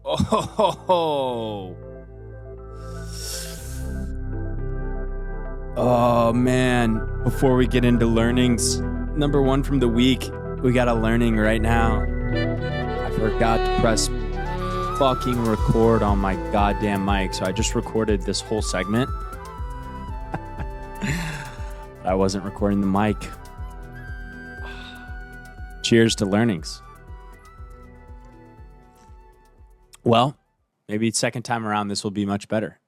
Oh, oh man. Before we get into learnings, number one from the week, we got a learning right now. I forgot to press fucking record on my goddamn mic, so I just recorded this whole segment. I wasn't recording the mic. Cheers to learnings. Well, maybe second time around this will be much better.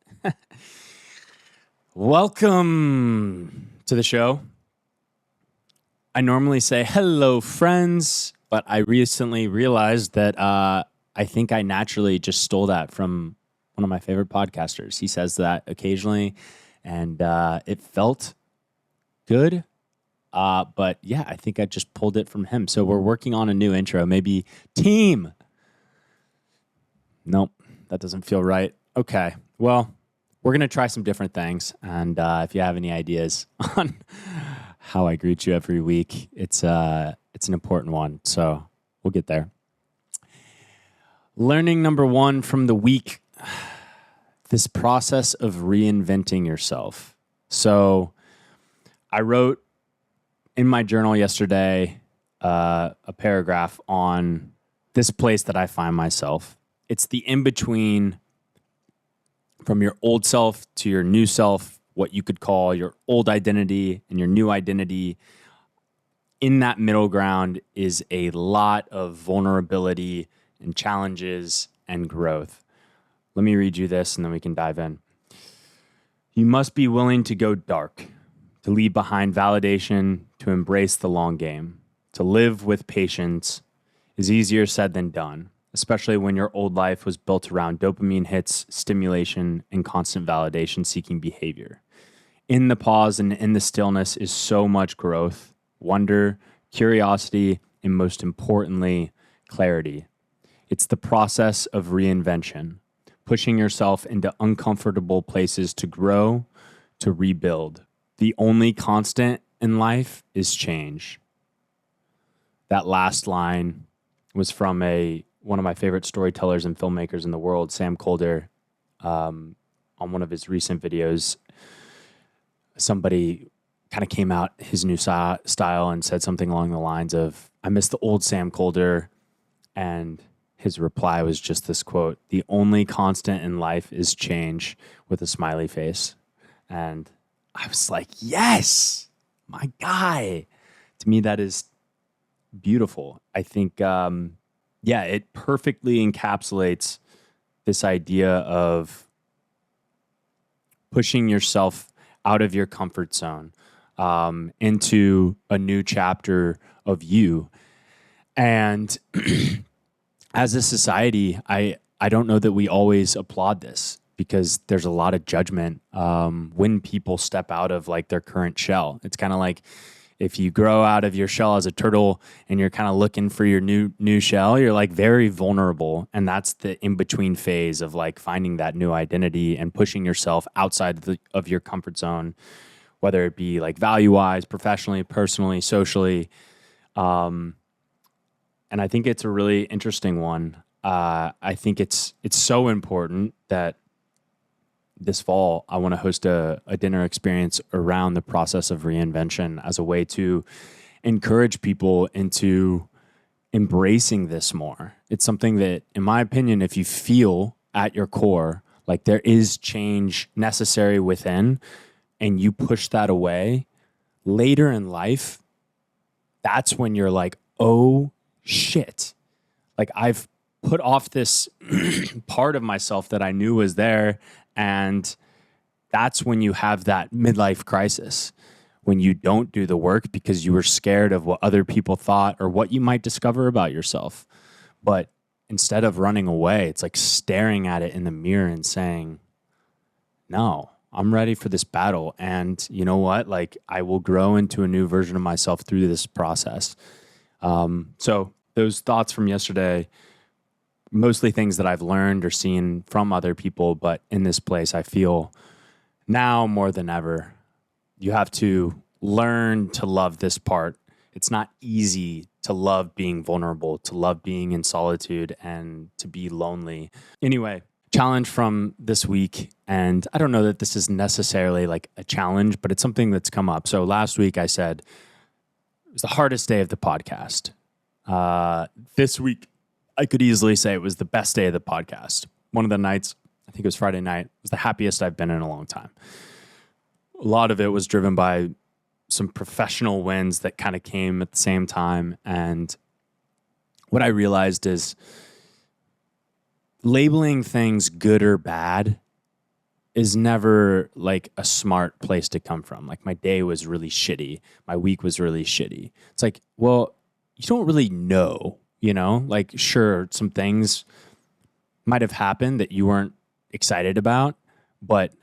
Welcome to the show. I normally say hello, friends, but I recently realized that I think I naturally just stole that from one of my favorite podcasters. He says that occasionally, and it felt good. But yeah, I think I just pulled it from him. So we're working on a new intro, maybe team. Nope, that doesn't feel right. Okay, well, we're going to try some different things. And if you have any ideas on how I greet you every week, it's an important one. So we'll get there. Learning number one from the week, this process of reinventing yourself. So I wrote in my journal yesterday a paragraph on this place that I find myself. It's the in-between from your old self to your new self, what you could call your old identity and your new identity. In that middle ground is a lot of vulnerability and challenges and growth. Let me read you this and then we can dive in. You must be willing to go dark, to leave behind validation, to embrace the long game. To live with patience is easier said than done, especially when your old life was built around dopamine hits, stimulation, and constant validation-seeking behavior. In the pause and in the stillness is so much growth, wonder, curiosity, and most importantly, clarity. It's the process of reinvention, pushing yourself into uncomfortable places to grow, to rebuild. The only constant in life is change. That last line was from one of my favorite storytellers and filmmakers in the world, Sam Kolder. On one of his recent videos, somebody kind of came out his new style and said something along the lines of, I miss the old Sam Kolder. And his reply was just this quote, the only constant in life is change, with a smiley face. And I was like, yes, my guy. To me, that is beautiful. I think, it perfectly encapsulates this idea of pushing yourself out of your comfort zone into a new chapter of you. And as a society, I don't know that we always applaud this because there's a lot of judgment when people step out of like their current shell. It's kind of like if you grow out of your shell as a turtle and you're kind of looking for your new shell, you're like very vulnerable. And that's the in-between phase of like finding that new identity and pushing yourself outside of your comfort zone, whether it be like value-wise, professionally, personally, socially. And I think it's a really interesting one. I think it's so important that this fall, I want to host a dinner experience around the process of reinvention as a way to encourage people into embracing this more. It's something that, in my opinion, if you feel at your core like there is change necessary within and you push that away, later in life, that's when you're like, oh shit. Like I've put off this part of myself that I knew was there. And that's when you have that midlife crisis, when you don't do the work because you were scared of what other people thought or what you might discover about yourself. But instead of running away, it's like staring at it in the mirror and saying, no, I'm ready for this battle. And you know what? Like I will grow into a new version of myself through this process. So those thoughts from yesterday, mostly things that I've learned or seen from other people, but in this place, I feel now more than ever, you have to learn to love this part. It's not easy to love being vulnerable, to love being in solitude, and to be lonely. Anyway, challenge from this week. And I don't know that this is necessarily like a challenge, but it's something that's come up. So last week I said it was the hardest day of the podcast. This week, I could easily say it was the best day of the podcast. One of the nights, I think it was Friday night, was the happiest I've been in a long time. A lot of it was driven by some professional wins that kind of came at the same time. And what I realized is labeling things good or bad is never like a smart place to come from. Like my day was really shitty. My week was really shitty. It's like, well, you don't really know, like sure, some things might have happened that you weren't excited about, but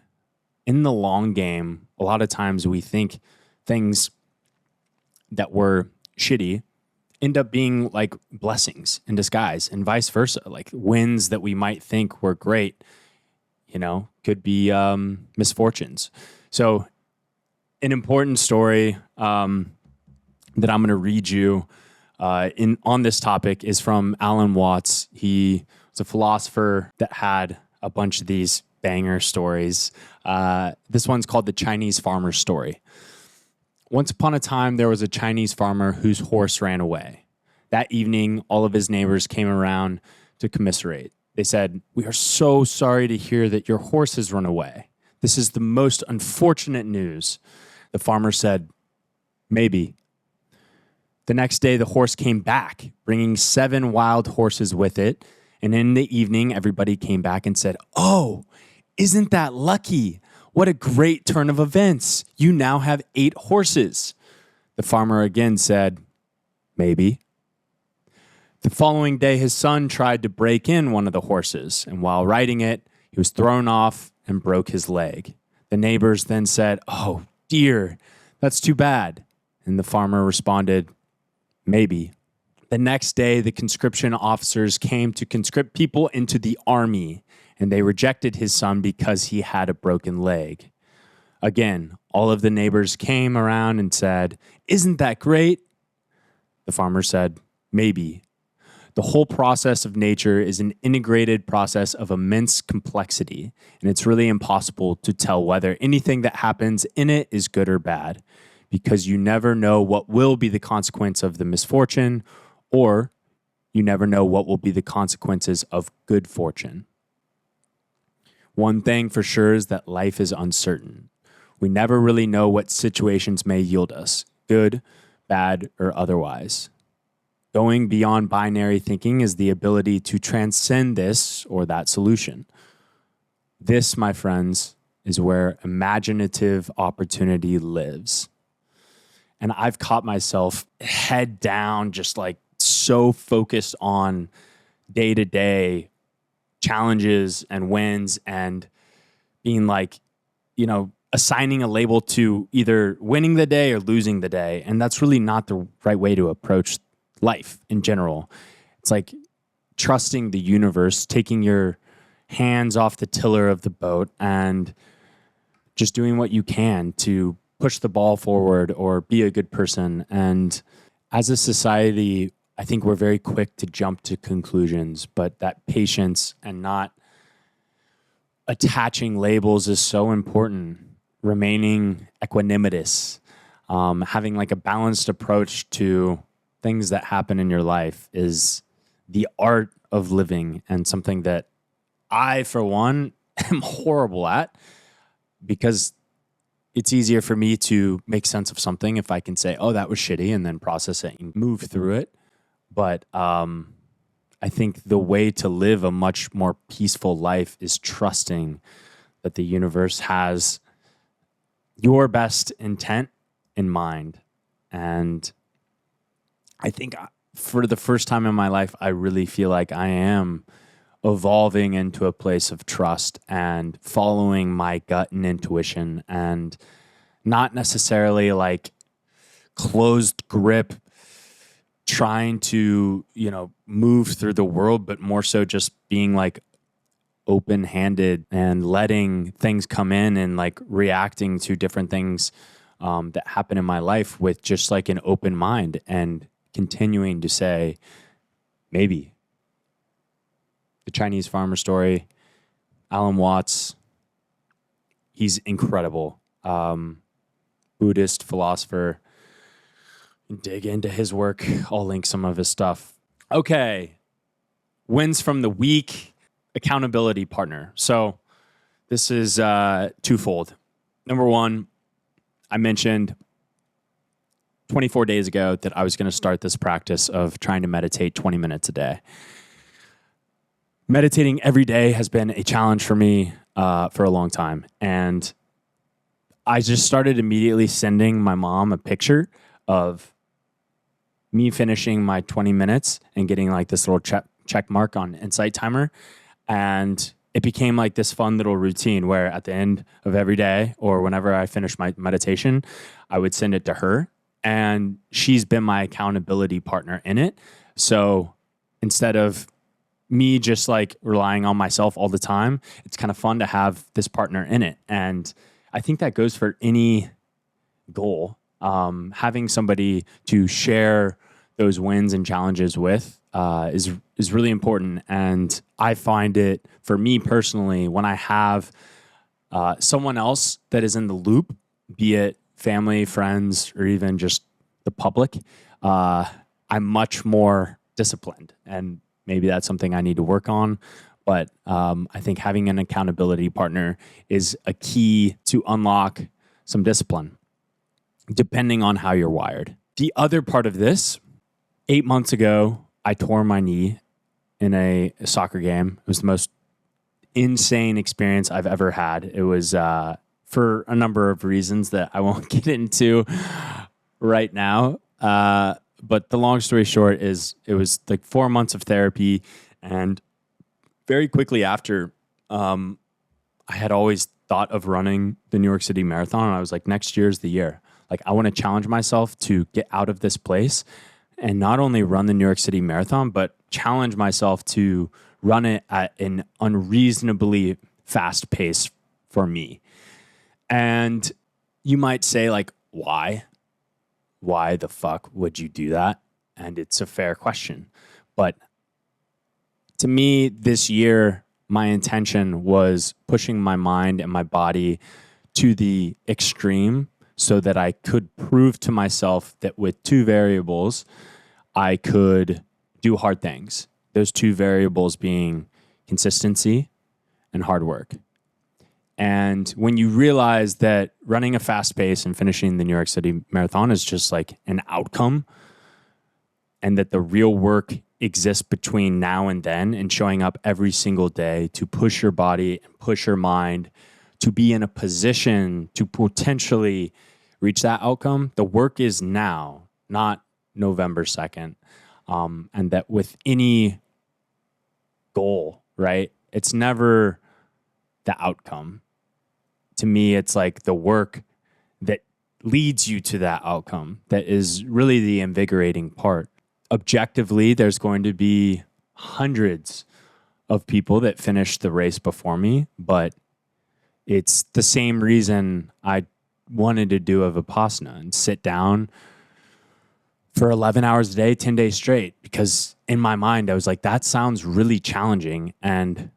in the long game, a lot of times we think things that were shitty end up being like blessings in disguise and vice versa. Like wins that we might think were great, could be misfortunes. So an important story that I'm going to read you on this topic is from Alan Watts. He was a philosopher that had a bunch of these banger stories. This one's called The Chinese Farmer's Story. Once upon a time, there was a Chinese farmer whose horse ran away. That evening, all of his neighbors came around to commiserate. They said, "We are so sorry to hear that your horse has run away. This is the most unfortunate news." The farmer said, "Maybe." The next day, the horse came back, bringing 7 wild horses with it. And in the evening, everybody came back and said, "Oh, isn't that lucky? What a great turn of events. You now have 8 horses." The farmer again said, "Maybe." The following day, his son tried to break in one of the horses, and while riding it, he was thrown off and broke his leg. The neighbors then said, "Oh, dear, that's too bad." And the farmer responded, "Maybe." The next day, the conscription officers came to conscript people into the army, and they rejected his son because he had a broken leg. Again, all of the neighbors came around and said, "Isn't that great?" The farmer said, "Maybe." The whole process of nature is an integrated process of immense complexity, and it's really impossible to tell whether anything that happens in it is good or bad, because you never know what will be the consequence of the misfortune, or you never know what will be the consequences of good fortune. One thing for sure is that life is uncertain. We never really know what situations may yield us, good, bad, or otherwise. Going beyond binary thinking is the ability to transcend this or that solution. This, my friends, is where imaginative opportunity lives. And I've caught myself head down, just like so focused on day-to-day challenges and wins and being like, assigning a label to either winning the day or losing the day. And that's really not the right way to approach life in general. It's like trusting the universe, taking your hands off the tiller of the boat and just doing what you can to push the ball forward or be a good person. And as a society, I think we're very quick to jump to conclusions, but that patience and not attaching labels is so important. Remaining equanimous, having like a balanced approach to things that happen in your life is the art of living, and something that I, for one, am horrible at, because it's easier for me to make sense of something if I can say, "Oh, that was shitty," and then process it and move through it. But I think the way to live a much more peaceful life is trusting that the universe has your best intent in mind. And I think for the first time in my life, I really feel like I am evolving into a place of trust and following my gut and intuition, and not necessarily like closed grip trying to, move through the world, but more so just being like open-handed and letting things come in and like reacting to different things that happen in my life with just like an open mind and continuing to say, maybe. The Chinese farmer story, Alan Watts, he's incredible. Buddhist philosopher. Dig into his work. I'll link some of his stuff. Okay. Wins from the week, accountability partner. So this is twofold. Number one, I mentioned 24 days ago that I was going to start this practice of trying to meditate 20 minutes a day. Meditating every day has been a challenge for me for a long time. And I just started immediately sending my mom a picture of me finishing my 20 minutes and getting like this little check mark on Insight Timer. And it became like this fun little routine where at the end of every day or whenever I finish my meditation, I would send it to her. And she's been my accountability partner in it. So instead of me just like relying on myself all the time, it's kind of fun to have this partner in it. And I think that goes for any goal. Having somebody to share those wins and challenges with is really important. And I find it, for me personally, when I have someone else that is in the loop, be it family, friends, or even just the public, I'm much more disciplined. And maybe that's something I need to work on. But I think having an accountability partner is a key to unlock some discipline, depending on how you're wired. The other part of this, 8 months ago, I tore my knee in a soccer game. It was the most insane experience I've ever had. It was for a number of reasons that I won't get into right now. But the long story short is it was like 4 months of therapy. And very quickly after, I had always thought of running the New York City Marathon. And I was like, next year's the year. Like, I want to challenge myself to get out of this place and not only run the New York City Marathon, but challenge myself to run it at an unreasonably fast pace for me. And you might say, like, why? Why the fuck would you do that? And it's a fair question. But to me, this year, my intention was pushing my mind and my body to the extreme so that I could prove to myself that with two variables, I could do hard things. Those two variables being consistency and hard work. And when you realize that running a fast pace and finishing the New York City Marathon is just like an outcome, and that the real work exists between now and then and showing up every single day to push your body and push your mind to be in a position to potentially reach that outcome, the work is now, not November 2nd. And that with any goal, right, it's never the outcome. To me, it's like the work that leads you to that outcome that is really the invigorating part. Objectively, there's going to be hundreds of people that finish the race before me, but it's the same reason I wanted to do a Vipassana and sit down for 11 hours a day, 10 days straight, because in my mind, I was like, that sounds really challenging and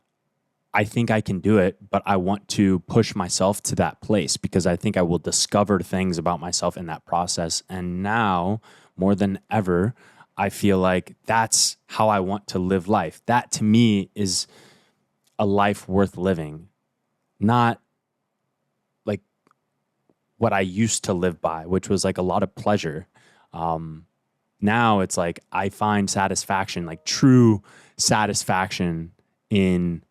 I think I can do it, but I want to push myself to that place because I think I will discover things about myself in that process. And now, more than ever, I feel like that's how I want to live life. That to me is a life worth living, not like what I used to live by, which was like a lot of pleasure. Now it's like I find satisfaction, like true satisfaction in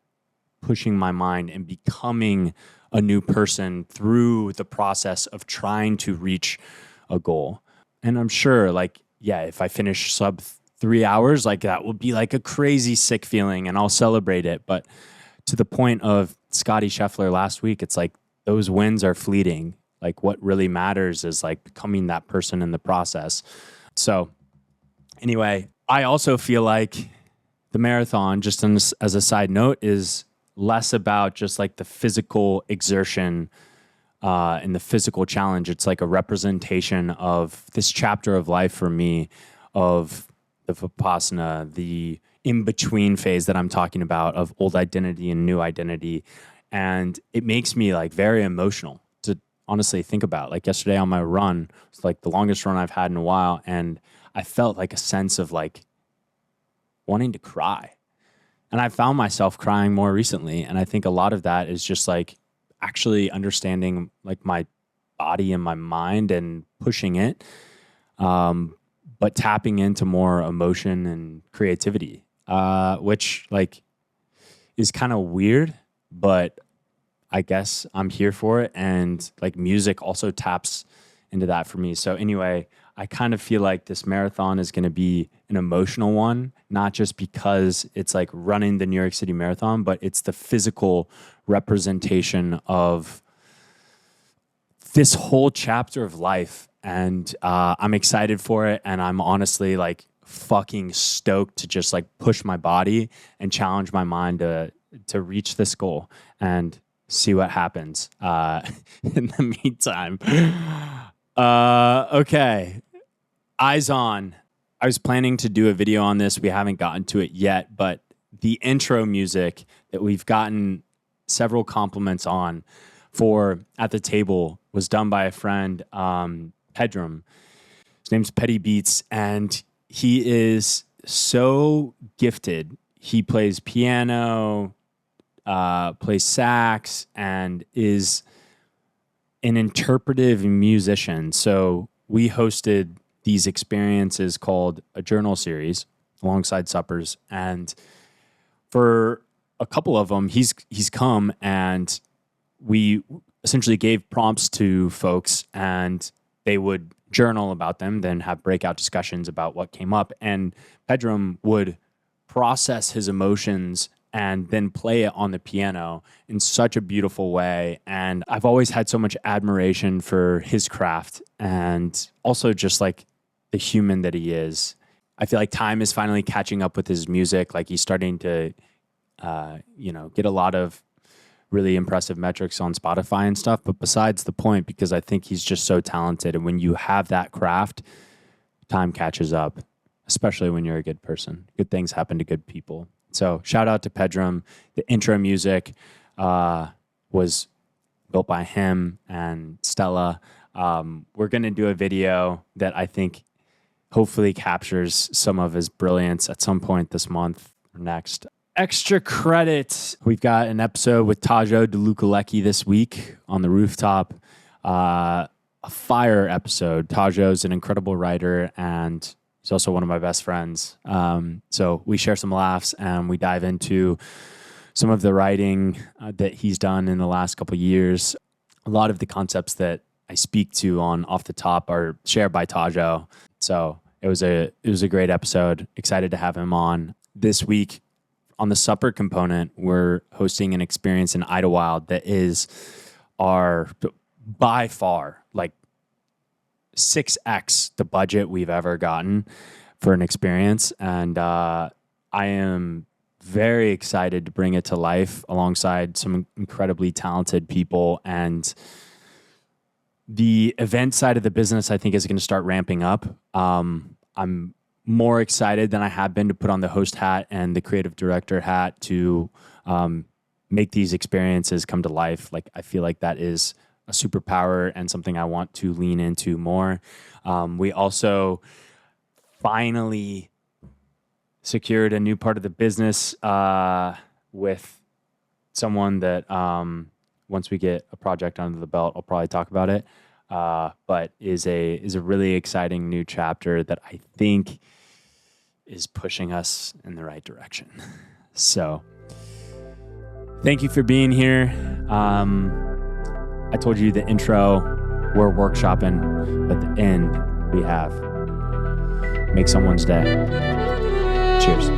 pushing my mind and becoming a new person through the process of trying to reach a goal. And I'm sure, like, yeah, if I finish sub 3 hours, like that will be like a crazy sick feeling and I'll celebrate it. But to the point of Scotty Scheffler last week, it's like those wins are fleeting. Like what really matters is like becoming that person in the process. So anyway, I also feel like the marathon, just as a side note, is less about just like the physical exertion and the physical challenge. It's like a representation of this chapter of life for me of the Vipassana, the in-between phase that I'm talking about of old identity and new identity. And it makes me like very emotional to honestly think about. Like yesterday on my run, it's like the longest run I've had in a while. And I felt like a sense of like wanting to cry. And I found myself crying more recently. And I think a lot of that is just like actually understanding like my body and my mind and pushing it, but tapping into more emotion and creativity, which like is kind of weird, but I guess I'm here for it. And like music also taps into that for me. So anyway, I kind of feel like this marathon is going to be an emotional one, not just because it's like running the New York City Marathon, but it's the physical representation of this whole chapter of life. And I'm excited for it. And I'm honestly like fucking stoked to just like push my body and challenge my mind to reach this goal and see what happens in the meantime. Okay. Eyes on. I was planning to do a video on this. We haven't gotten to it yet, but the intro music that we've gotten several compliments on for at the table was done by a friend, Pedram. His name's Peddybeats, and he is so gifted. He plays piano, plays sax, and is an interpretive musician. So we hosted these experiences called a journal series alongside suppers. And for a couple of them, he's come and we essentially gave prompts to folks and they would journal about them, then have breakout discussions about what came up. And Pedram would process his emotions and then play it on the piano in such a beautiful way. And I've always had so much admiration for his craft and also just like the human that he is. I feel like time is finally catching up with his music. Like he's starting to, get a lot of really impressive metrics on Spotify and stuff. But besides the point, because I think he's just so talented. And when you have that craft, time catches up, especially when you're a good person. Good things happen to good people. So shout out to Pedram. The intro music was built by him and Stella. We're going to do a video that I think hopefully captures some of his brilliance at some point this month or next. Extra credit. We've got an episode with Tadzio of Joy this week on the rooftop. A fire episode. Tadzio's an incredible writer and he's also one of my best friends. So we share some laughs and we dive into some of the writing that he's done in the last couple of years. A lot of the concepts that I speak to on Off the Top are shared by Tadzio. So it was a great episode. Excited to have him on. This week on the supper component, we're hosting an experience in Idlewild that is our by far like 6x the budget we've ever gotten for an experience. And I am very excited to bring it to life alongside some incredibly talented people. And the event side of the business, I think, is going to start ramping up. I'm more excited than I have been to put on the host hat and the creative director hat to make these experiences come to life. Like, I feel like that is a superpower and something I want to lean into more. We also finally secured a new part of the business with someone that once we get a project under the belt, I'll probably talk about it. But is a really exciting new chapter that I think is pushing us in the right direction. So thank you for being here. I told you the intro, we're workshopping, but the end we have make someone's day. Cheers.